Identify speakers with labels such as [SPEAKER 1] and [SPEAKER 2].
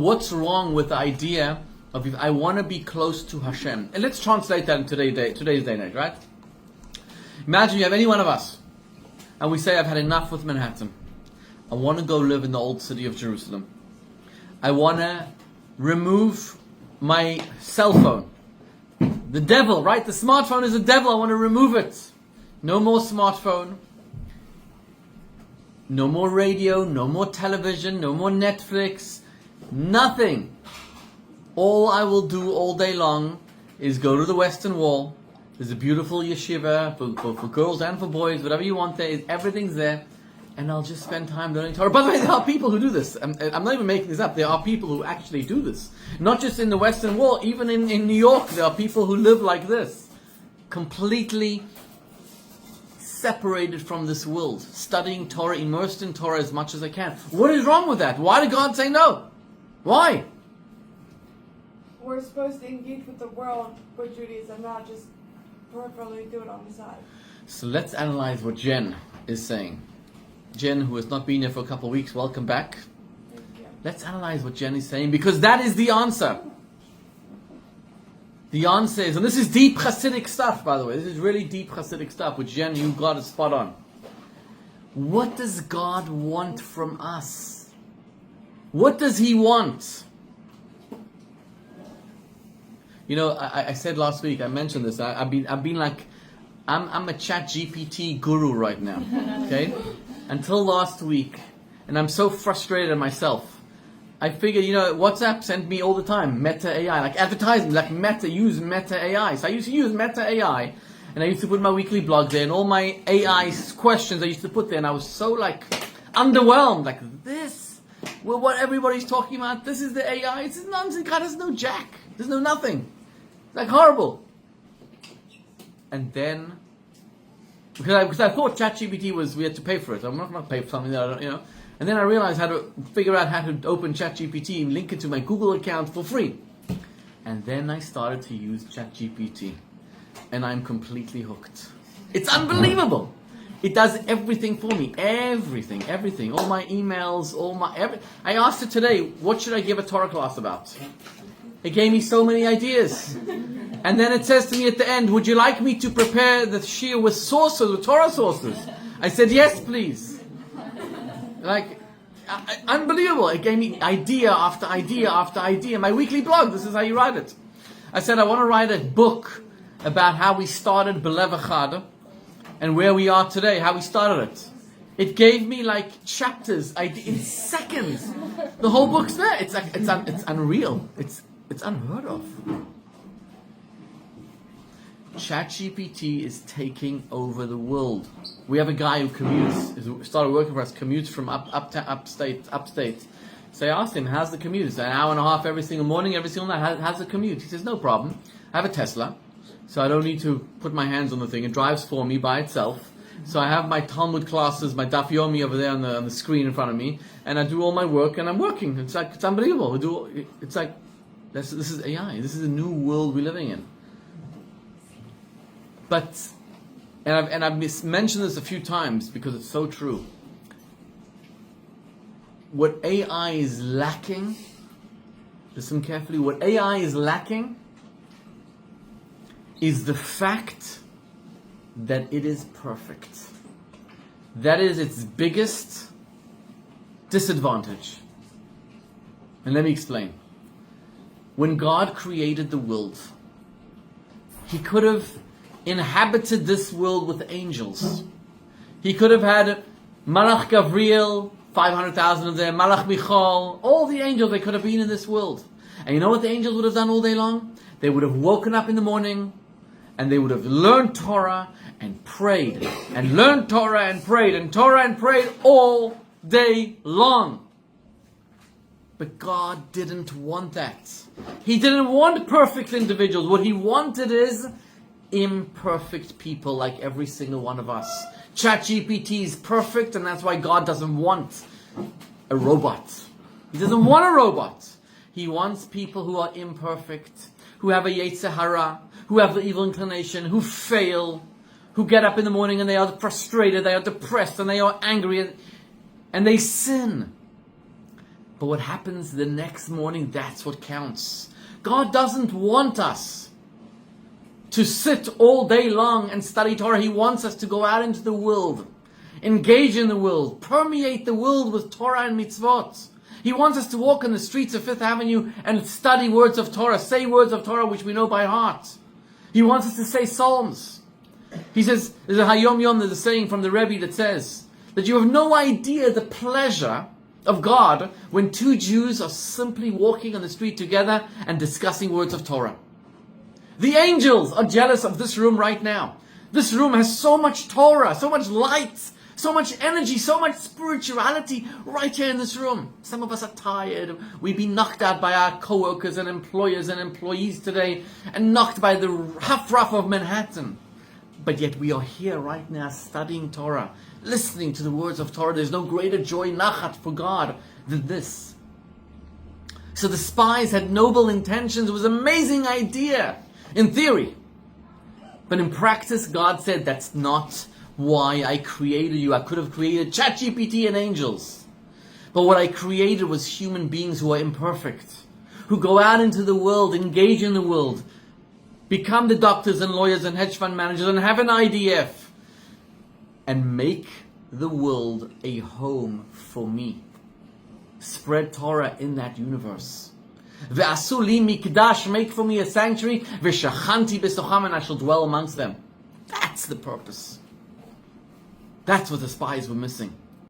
[SPEAKER 1] What's wrong with the idea of if I want to be close to Hashem? And let's translate that in today's day and age, right? Imagine you have any one of us, and we say, I've had enough with Manhattan. I want to go live in the old city of Jerusalem. I want to remove my cell phone. The devil, right? The smartphone is a devil. I want to remove it. No more smartphone. No more radio. No more television. No more Netflix. Nothing. All I will do all day long is go to the Western Wall. There's a beautiful yeshiva for girls and for boys. Whatever you want there, everything's there. And I'll just spend time learning Torah. By the way, there are people who do this. I'm not even making this up. There are people who actually do this. Not just in the Western Wall. Even in New York, there are people who live like this. Completely separated from this world. Studying Torah, immersed in Torah as much as I can. What is wrong with that? Why did God say no? Why?
[SPEAKER 2] We're supposed to engage with the world with Judaism, not just peripherally do it on the side.
[SPEAKER 1] So let's analyze what Jen is saying. Jen, who has not been here for a couple of weeks, welcome back.
[SPEAKER 2] Thank you.
[SPEAKER 1] Let's analyze what Jen is saying, because that is the answer. The answer is, and this is deep Hasidic stuff, by the way. This is really deep Hasidic stuff, which Jen, you got it spot on. What does God want from us? What does He want? You know, I said last week, I mentioned this. I've been like, I'm a chat GPT guru right now. Okay, until last week, and I'm so frustrated at myself. I figured, you know, WhatsApp sent me all the time Meta AI, like advertising, like use Meta AI. So I used to use Meta AI, and I used to put my weekly blog there, and all my AI questions I used to put there, and I was so like underwhelmed, like this. Well, what everybody's talking about, this is the AI. It's nonsense. God, there's no jack. There's no nothing. It's like horrible. And then, because I thought ChatGPT was, we had to pay for it. I'm not going to pay for something that I don't, you know. And then I realized how to figure out how to open ChatGPT and link it to my Google account for free. And then I started to use ChatGPT. And I'm completely hooked. It's unbelievable. It does everything for me. Everything. All my emails, I asked it today, what should I give a Torah class about? It gave me so many ideas. And then it says to me at the end, would you like me to prepare the shiur with sources, with Torah sources? I said, yes, please. Like, unbelievable. It gave me idea after idea after idea. My weekly blog, this is how you write it. I said, I want to write a book about how we started Belev Echad and where we are today, how we started it. It gave me like chapters, in seconds. The whole book's there. It's unreal. It's unheard of. ChatGPT is taking over the world. We have a guy who commutes, started working for us, commutes from upstate. So I asked him, how's the commute? It's an hour and a half every single morning, every single night. How's the commute? He says, no problem. I have a Tesla, so I don't need to put my hands on the thing. It drives for me by itself. So I have my Talmud classes, my Daf Yomi over there on the screen in front of me, and I do all my work, and I'm working. It's unbelievable. It's like, this is AI. This is a new world we're living in. But, and I've mentioned this a few times because it's so true. What AI is lacking, listen carefully, what AI is lacking is the fact that it is perfect. That is its biggest disadvantage. And let me explain. When God created the world, He could have inhabited this world with angels. He could have had Malach Gabriel, 500,000 of them, Malach Michal, all the angels, they could have been in this world. And you know what the angels would have done all day long? They would have woken up in the morning and they would have learned Torah and prayed and learned Torah and prayed all day long. But God didn't want that. He didn't want perfect individuals. What He wanted is imperfect people like every single one of us. ChatGPT is perfect, and that's why God doesn't want a robot. He doesn't want a robot. He wants people who are imperfect, who have a Yetzer Hara, who have the evil inclination, who fail, who get up in the morning and they are frustrated, they are depressed, and they are angry, and they sin. But what happens the next morning, that's what counts. God doesn't want us to sit all day long and study Torah. He wants us to go out into the world, engage in the world, permeate the world with Torah and mitzvot. He wants us to walk in the streets of Fifth Avenue and study words of Torah, say words of Torah which we know by heart. He wants us to say psalms. He says, there's a Hayom Yom, there's a saying from the Rebbe that says that you have no idea the pleasure of God when two Jews are simply walking on the street together and discussing words of Torah. The angels are jealous of this room right now. This room has so much Torah, so much light, so much energy, so much spirituality right here in this room. Some of us are tired. We've been knocked out by our co-workers and employers and employees today, and knocked by the rough of Manhattan. But yet we are here right now studying Torah, listening to the words of Torah. There's no greater joy, nachat, for God than this. So the spies had noble intentions. It was an amazing idea in theory. But in practice, God said, that's not why I created you. I could have created ChatGPT and angels. But what I created was human beings who are imperfect, who go out into the world, engage in the world, become the doctors and lawyers and hedge fund managers and have an IDF and make the world a home for me. Spread Torah in that universe. Ve'asu li mikdash, make for me a sanctuary. Ve'shachanti besocham, and I shall dwell amongst them. That's the purpose. That's what the spies were missing.